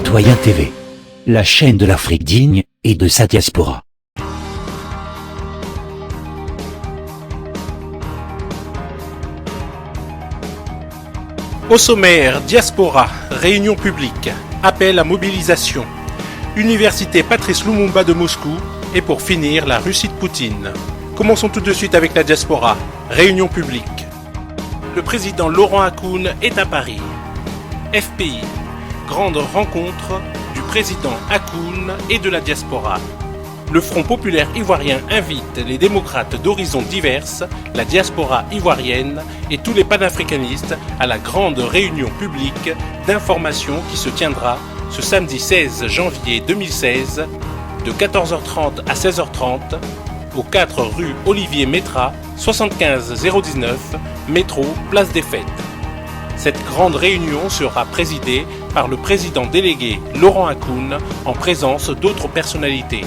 Citoyen TV, la chaîne de l'Afrique digne et de sa diaspora. Au sommaire, diaspora, réunion publique, appel à mobilisation, Université Patrice Lumumba de Moscou et pour finir, la Russie de Poutine. Commençons tout de suite avec la diaspora, réunion publique. Le président Laurent Hakoun est à Paris. FPI, grande rencontre du président Hakoun et de la diaspora. Le Front populaire ivoirien invite les démocrates d'horizons diverses, la diaspora ivoirienne et tous les panafricanistes à la grande réunion publique d'information qui se tiendra ce samedi 16 janvier 2016 de 14h30 à 16h30 au 4 rue Olivier Métra, 75 019, métro, place des Fêtes. Cette grande réunion sera présidée par le président délégué Laurent Hakoun en présence d'autres personnalités.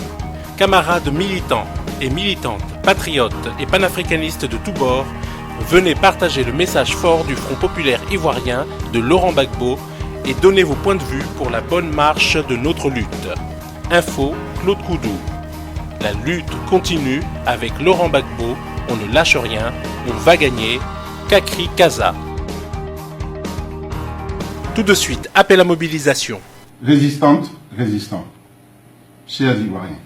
Camarades militants et militantes, patriotes et panafricanistes de tous bords, venez partager le message fort du Front populaire ivoirien de Laurent Gbagbo et donnez vos points de vue pour la bonne marche de notre lutte. Info, Claude Koudou. La lutte continue avec Laurent Gbagbo, on ne lâche rien, on va gagner. Kakri Kaza. Tout de suite, appel à mobilisation. Résistantes, résistants, chers Ivoiriens,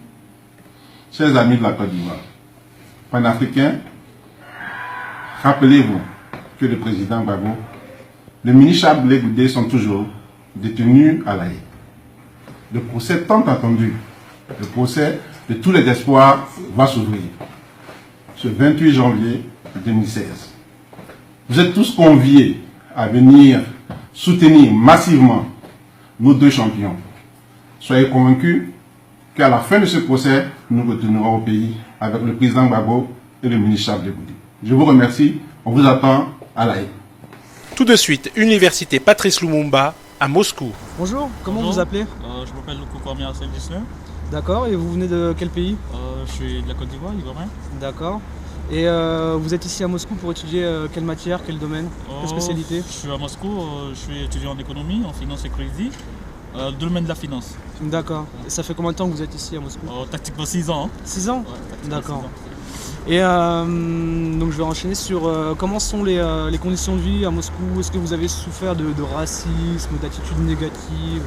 chers amis de la Côte d'Ivoire, panafricains, rappelez-vous que le président Gbagbo, le ministre Blé Goudé sont toujours détenus à La Haye. Le procès tant attendu, le procès de tous les espoirs va s'ouvrir ce 28 janvier 2016. Vous êtes tous conviés à venir soutenir massivement nos deux champions. Soyez convaincus qu'à la fin de ce procès, nous retournerons au pays avec le président Gbagbo et le ministre Blé Goudé. Je vous remercie, on vous attend à La Haye. Tout de suite, Université Patrice Lumumba à Moscou. Bonjour, comment vous appelez? Je m'appelle Lukou Marcel Gislain. D'accord, et vous venez de quel pays? Je suis de la Côte d'Ivoire, ivoirien. D'accord. Et vous êtes ici à Moscou pour étudier quelle matière, quel domaine, quelle spécialité? Je suis à Moscou, je suis étudiant en économie, en finance et crédit, domaine de la finance. D'accord. Et ça fait combien de temps que vous êtes ici à Moscou? Tactiquement 6 ans. 6 ans? Ouais, d'accord. 6 ans. Et donc je vais enchaîner sur comment sont les conditions de vie à Moscou. Est-ce que vous avez souffert de racisme, d'attitudes négatives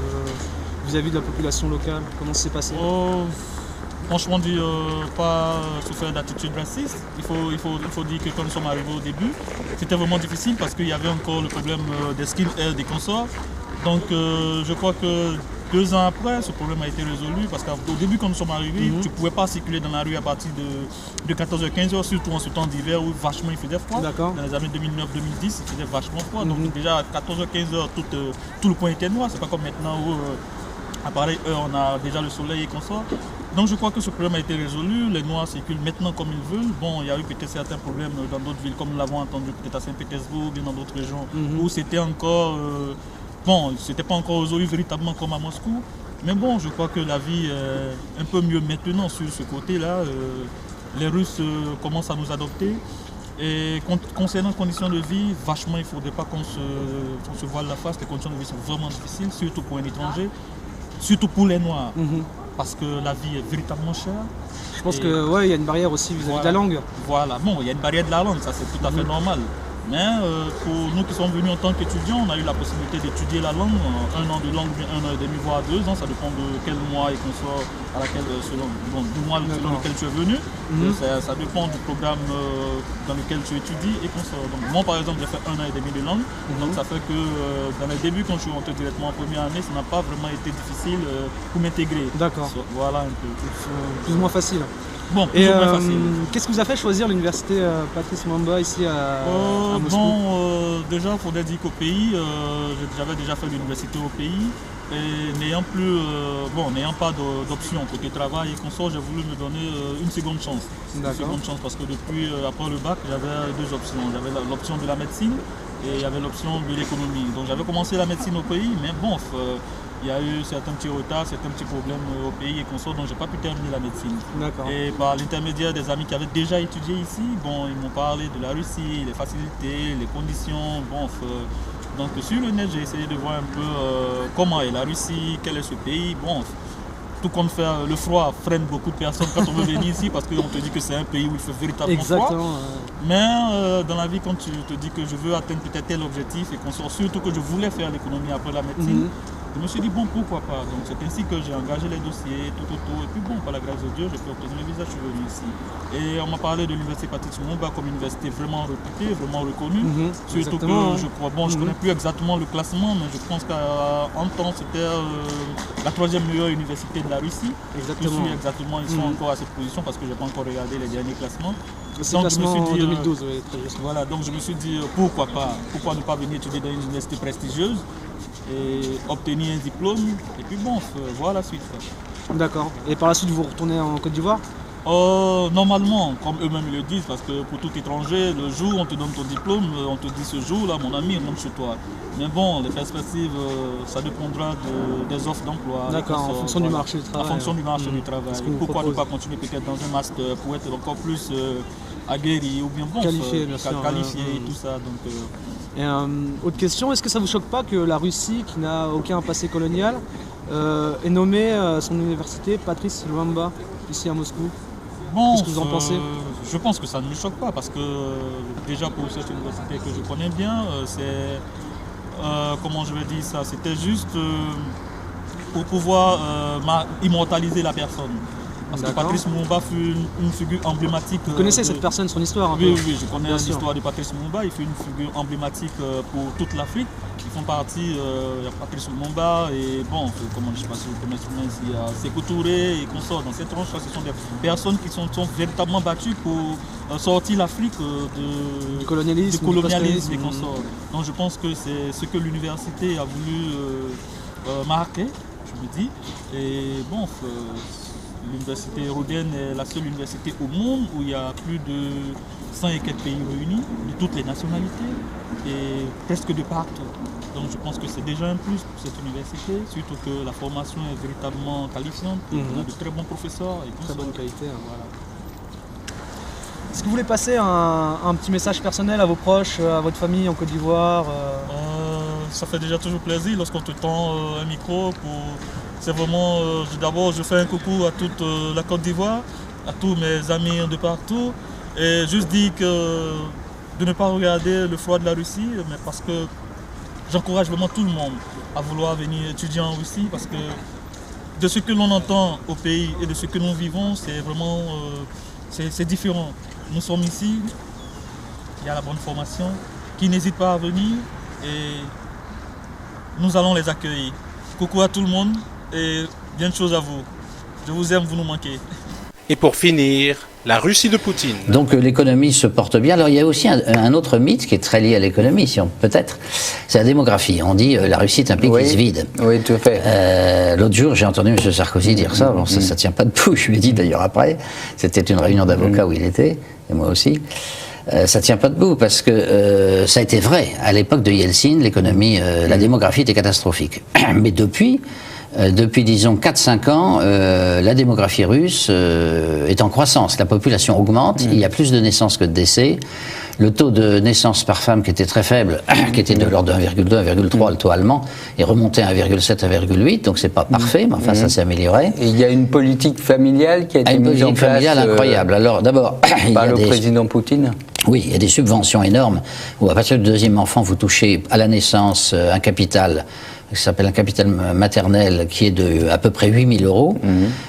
vis-à-vis de la population locale? Comment ça s'est passé? Franchement, pas souffert d'attitude raciste. Il faut dire que quand nous sommes arrivés au début, c'était vraiment difficile parce qu'il y avait encore le problème des skinheads, des consorts. Donc je crois que 2 ans après, ce problème a été résolu parce qu'au début, quand nous sommes arrivés, tu ne pouvais pas circuler dans la rue à partir de 14h-15h, surtout en ce temps d'hiver où vachement il faisait froid. Dans les années 2009-2010, il faisait vachement froid. Donc déjà à 14h-15h, tout le coin était noir. C'est pas comme maintenant où à pareille heure, on a déjà le soleil et consort. Donc je crois que ce problème a été résolu. Les Noirs circulent maintenant comme ils veulent. Bon, il y a eu peut-être certains problèmes dans d'autres villes, comme nous l'avons entendu peut-être à Saint-Pétersbourg, bien dans d'autres régions, où c'était encore... Bon, c'était pas encore résolu véritablement comme à Moscou, mais bon, je crois que la vie est un peu mieux maintenant sur ce côté-là. Les Russes commencent à nous adopter. Et concernant les conditions de vie, vachement, il ne faudrait pas qu'on se voile la face. Les conditions de vie sont vraiment difficiles, surtout pour un étranger, surtout pour les Noirs, parce que la vie est véritablement chère. Je pense qu'il y a une barrière aussi vis-à-vis de la langue. Voilà, bon, il y a une barrière de la langue, ça c'est tout à fait normal. Mais pour nous qui sommes venus en tant qu'étudiants, on a eu la possibilité d'étudier la langue, 1 an de langue, 1 an et demi, voire 2 ans, ça dépend de quel mois et consort à laquelle, du mois selon lequel tu es venu. Ça dépend du programme dans lequel tu étudies et consort. Donc moi par exemple, j'ai fait 1 an et demi de langue, donc ça fait que dans les débuts, quand je suis rentré directement en première année, ça n'a pas vraiment été difficile pour m'intégrer. D'accord. Voilà un peu. Plus ou moins facile. Bon, plus ou moins facile. Qu'est-ce qui vous a fait choisir l'université Patrice Lumumba ici à Moscou? Bon, déjà, il faudrait dire qu'au pays, j'avais déjà fait l'université au pays. Et n'ayant pas d'option côté travail et consort, j'ai voulu me donner une seconde chance. Une seconde chance parce que depuis, après le bac, j'avais 2 options. J'avais l'option de la médecine et il y avait l'option de l'économie. Donc j'avais commencé la médecine au pays, mais bon, il y a eu certains petits retards, certains petits problèmes au pays et consort, donc je n'ai pas pu terminer la médecine. Et par l'intermédiaire des amis qui avaient déjà étudié ici, bon, ils m'ont parlé de la Russie, les facilités, les conditions, bon, Donc sur le net, j'ai essayé de voir un peu comment est la Russie, quel est ce pays. Bon, tout compte faire, le froid freine beaucoup de personnes quand on veut venir ici parce qu'on te dit que c'est un pays où il fait véritablement froid. Mais dans la vie, quand tu te dis que je veux atteindre peut-être tel objectif et qu'on sort, surtout que je voulais faire l'économie après la médecine, je me suis dit bon, pourquoi pas. Donc c'est ainsi que j'ai engagé les dossiers, tout. Et puis bon, par la grâce de Dieu, j'ai pu obtenir le visa, je suis venu ici. Et on m'a parlé de l'université Patrice Lumumba comme une université vraiment réputée, vraiment reconnue. Surtout que je crois, bon, je ne connais plus exactement le classement, mais je pense qu'en temps, c'était la 3e meilleure université de la Russie. Exactement. Ils sont encore à cette position parce que je n'ai pas encore regardé les derniers classements. C'est le classement en 2012, oui, très juste. Voilà, donc je me suis dit pourquoi pas, pourquoi ne pas venir étudier dans une université prestigieuse et obtenir un diplôme, et puis bon, voir la suite. D'accord. Et par la suite, vous retournez en Côte d'Ivoire? Normalement, comme eux-mêmes le disent, parce que pour tout étranger, le jour où on te donne ton diplôme, on te dit ce jour-là, mon ami, rentre chez toi. Mais bon, les perspectives, ça dépendra des offres d'emploi. D'accord, en fonction du marché du travail. En fonction du marché du travail. Pourquoi ne pas continuer peut-être dans un master pour être encore plus aguerri ou bien bon, qualifié, bien sûr, et tout ça. Donc, Et autre question, est-ce que ça vous choque pas que la Russie, qui n'a aucun passé colonial, ait nommé son université Patrice Lumumba ici à Moscou? Bon, qu'est-ce que vous en pensez? Je pense que ça ne me choque pas parce que déjà pour cette université que je connais bien, c'est comment je vais dire ça, c'était juste pour pouvoir immortaliser la personne. Parce que Patrice Lumumba fut une figure emblématique. Vous connaissez cette personne, son histoire un peu? Oui, je connais l'histoire de Patrice Lumumba. Il fut une figure emblématique pour toute l'Afrique. Ils font partie, Patrice Lumumba et bon, comment je ne sais pas si vous connaissez ici, il y a Sékou Touré et consorts. Dans cette tranche, ce sont des personnes qui sont véritablement battues pour sortir l'Afrique du colonialisme et consorts. Donc je pense que c'est ce que l'université a voulu marquer, je me dis. Et bon, l'université Rodin est la seule université au monde où il y a plus de 100 et quelques pays réunis, de toutes les nationalités et presque de partout. Donc je pense que c'est déjà un plus pour cette université, surtout que la formation est véritablement qualifiante, on a de très bons professeurs et très bonne qualité. Voilà. Est-ce que vous voulez passer un petit message personnel à vos proches, à votre famille en Côte d'Ivoire? Ça fait déjà toujours plaisir lorsqu'on te tend un micro pour... C'est vraiment, d'abord je fais un coucou à toute la Côte d'Ivoire, à tous mes amis de partout, et juste dire que de ne pas regarder le froid de la Russie, mais parce que j'encourage vraiment tout le monde à vouloir venir étudier en Russie, parce que de ce que l'on entend au pays et de ce que nous vivons, c'est vraiment c'est différent. Nous sommes ici, il y a la bonne formation, qui n'hésitent pas à venir, et nous allons les accueillir. Coucou à tout le monde. Et bien de choses à vous. Je vous aime, vous nous manquez. Et pour finir, la Russie de Poutine. Donc l'économie se porte bien. Alors il y a aussi un autre mythe qui est très lié à l'économie, si on peut-être, c'est la démographie. On dit la Russie est un pays qui se vide. Oui, tout à fait. L'autre jour, j'ai entendu M. Sarkozy dire ça. Bon, ça tient pas debout. Je lui ai dit d'ailleurs après. C'était une réunion d'avocats où il était, et moi aussi. Ça tient pas debout parce que ça a été vrai. À l'époque de Yeltsin, l'économie, la démographie était catastrophique. Mais depuis disons 4-5 ans, la démographie russe est en croissance. La population augmente, il y a plus de naissances que de décès. Le taux de naissance par femme qui était très faible, qui était de l'ordre de 1,2, 1,3, le taux allemand, est remonté à 1,7, 1,8, donc c'est pas parfait, mais enfin ça s'est amélioré. Et il y a une politique familiale qui a été mise en place. Une politique familiale incroyable. Alors d'abord, par le président Poutine. Oui, il y a des subventions énormes où à partir du deuxième enfant, vous touchez à la naissance un capital qui s'appelle un capital maternel qui est de à peu près 8 000 €,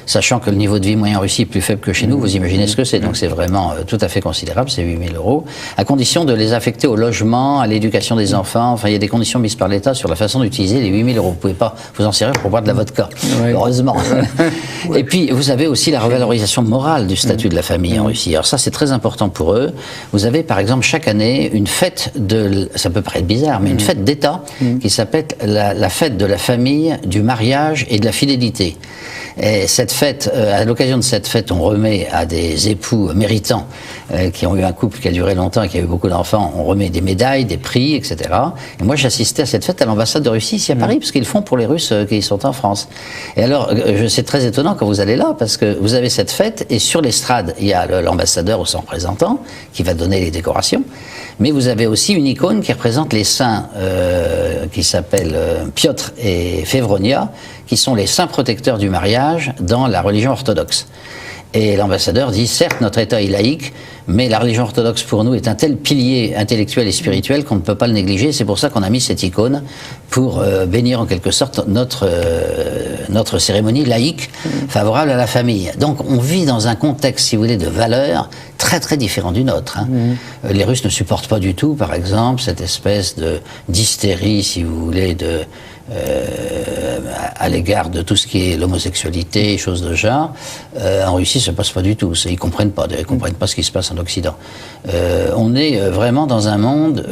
sachant que le niveau de vie moyen en Russie est plus faible que chez nous, vous imaginez ce que c'est, donc c'est vraiment tout à fait considérable, c'est 8 000 €, à condition de les affecter au logement, à l'éducation des enfants, enfin il y a des conditions mises par l'État sur la façon d'utiliser les 8 000 €, vous pouvez pas vous en servir pour boire de la vodka, heureusement. Et puis vous avez aussi la revalorisation morale du statut de la famille en Russie, alors ça c'est très important pour eux. Vous avez par exemple chaque année une fête ça peut paraître bizarre, mais une fête d'État qui s'appelle la fête de la famille, du mariage et de la fidélité. Et cette fête, à l'occasion de cette fête, on remet à des époux méritants qui ont eu un couple qui a duré longtemps et qui a eu beaucoup d'enfants, on remet des médailles, des prix, etc. Et moi, j'assistais à cette fête à l'ambassade de Russie ici à Paris, parce qu'ils font pour les Russes qui sont en France. Et alors, c'est très étonnant quand vous allez là, parce que vous avez cette fête, et sur l'estrade, il y a l'ambassadeur ou son représentant qui va donner les décorations. Mais vous avez aussi une icône qui représente les saints qui s'appellent Piotr et Févronia, qui sont les saints protecteurs du mariage dans la religion orthodoxe. Et l'ambassadeur dit, certes, notre État est laïque, mais la religion orthodoxe pour nous est un tel pilier intellectuel et spirituel qu'on ne peut pas le négliger. C'est pour ça qu'on a mis cette icône pour bénir en quelque sorte notre cérémonie laïque favorable à la famille. Donc on vit dans un contexte, si vous voulez, de valeurs très très différent du nôtre. Hein. Les Russes ne supportent pas du tout, par exemple, cette espèce d'hystérie, si vous voulez, à l'égard de tout ce qui est l'homosexualité, choses de genre. En Russie, ça passe pas du tout. Ils comprennent pas ce qui se passe en Occident. On est vraiment dans un monde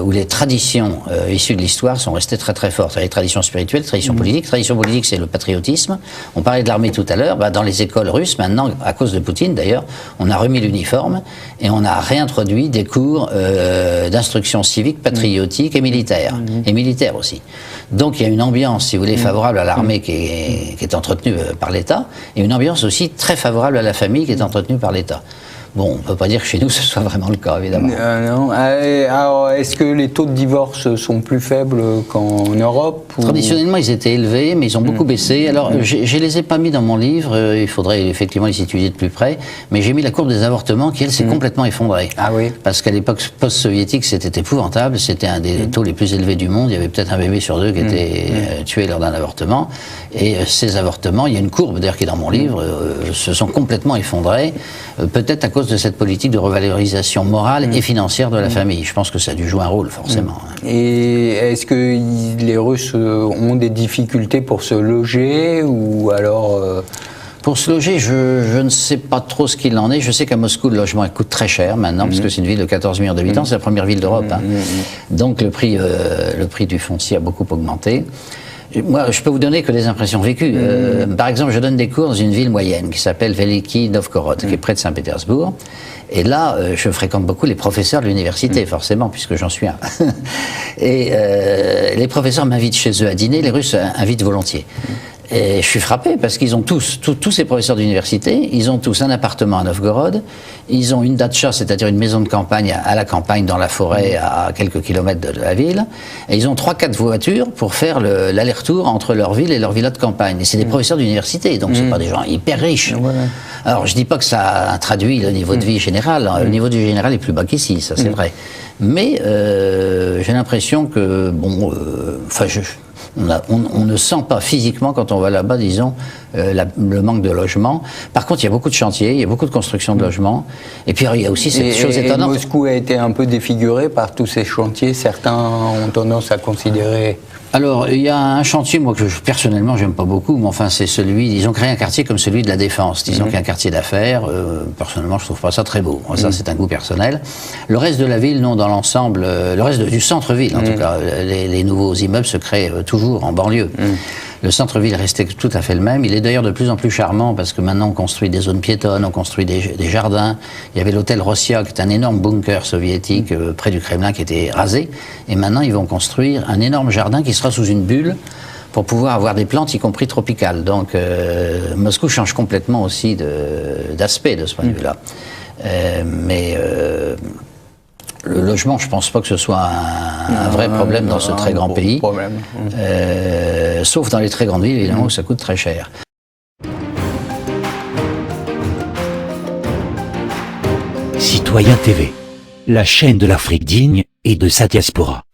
où les traditions issues de l'histoire sont restées très très fortes. Les traditions spirituelles, traditions politiques. Tradition politique, c'est le patriotisme. On parlait de l'armée tout à l'heure. Dans les écoles russes, maintenant, à cause de Poutine d'ailleurs, on a remis l'uniforme et on a réintroduit des cours d'instruction civique, patriotique et militaire. Et militaire aussi. Donc il y a une ambiance, si vous voulez, favorable à l'armée qui est entretenue par l'État, et une ambiance aussi très favorable à la famille qui est entretenue par l'État. Bon, on ne peut pas dire que chez nous ce soit vraiment le cas, évidemment. Non. Alors, est-ce que les taux de divorce sont plus faibles qu'en Europe ou... Traditionnellement, ils étaient élevés, mais ils ont beaucoup baissé. Alors, je les ai pas mis dans mon livre, il faudrait effectivement les étudier de plus près, mais j'ai mis la courbe des avortements qui, elle, s'est complètement effondrée. Ah oui. Parce qu'à l'époque post-soviétique, c'était épouvantable, c'était un des taux les plus élevés du monde, il y avait peut-être un bébé sur deux qui était tué lors d'un avortement, et ces avortements, il y a une courbe, d'ailleurs, qui est dans mon livre, se sont complètement effondrés, peut-être à cause de cette politique de revalorisation morale et financière de la famille. Je pense que ça a dû jouer un rôle, forcément. Et est-ce que les Russes ont des difficultés pour se loger ou alors... Pour se loger, je ne sais pas trop ce qu'il en est. Je sais qu'à Moscou, le logement coûte très cher maintenant, parce que c'est une ville de 14 millions d'habitants, c'est la première ville d'Europe. Hein. Donc le prix du foncier a beaucoup augmenté. Moi, je peux vous donner que des impressions vécues. Par exemple, je donne des cours dans une ville moyenne qui s'appelle Veliki Novgorod, qui est près de Saint-Pétersbourg. Et là, je fréquente beaucoup les professeurs de l'université, forcément, puisque j'en suis un. Et les professeurs m'invitent chez eux à dîner, les Russes invitent volontiers. Et je suis frappé parce qu'ils ont tous ces professeurs d'université, ils ont tous un appartement à Novgorod, ils ont une datcha, c'est-à-dire une maison de campagne à la campagne, dans la forêt, à quelques kilomètres de la ville, et ils ont 3-4 voitures pour faire l'aller-retour entre leur ville et leur villa de campagne. Et c'est des professeurs d'université, donc c'est pas des gens hyper riches. Ouais. Alors je dis pas que ça traduit le niveau de vie général, le niveau de vie général est plus bas qu'ici, ça c'est vrai. Mais j'ai l'impression que, on ne sent pas physiquement, quand on va là-bas, disons, le manque de logement. Par contre, il y a beaucoup de chantiers, il y a beaucoup de construction de logements. Et puis, il y a aussi cette chose étonnante. Moscou a été un peu défiguré par tous ces chantiers. Certains ont tendance à considérer... Alors, il y a un chantier, moi, que personnellement, j'aime pas beaucoup, mais enfin, c'est celui, ils ont créé un quartier comme celui de la Défense. Disons qu'il y a un quartier d'affaires. Personnellement, je trouve pas ça très beau. Ça, c'est un goût personnel. Le reste de la ville, non, dans l'ensemble, le reste du centre-ville, en tout cas, les nouveaux immeubles se créent toujours en banlieue. Le centre-ville restait tout à fait le même. Il est d'ailleurs de plus en plus charmant parce que maintenant on construit des zones piétonnes, on construit des jardins. Il y avait l'hôtel Rossia qui est un énorme bunker soviétique près du Kremlin qui était rasé. Et maintenant ils vont construire un énorme jardin qui sera sous une bulle pour pouvoir avoir des plantes, y compris tropicales. Donc Moscou change complètement aussi d'aspect de ce point de vue-là. Le logement, je ne pense pas que ce soit un vrai problème dans ce très grand pays. Sauf dans les très grandes villes, évidemment, où ça coûte très cher. Citoyen TV, la chaîne de l'Afrique digne et de sa diaspora.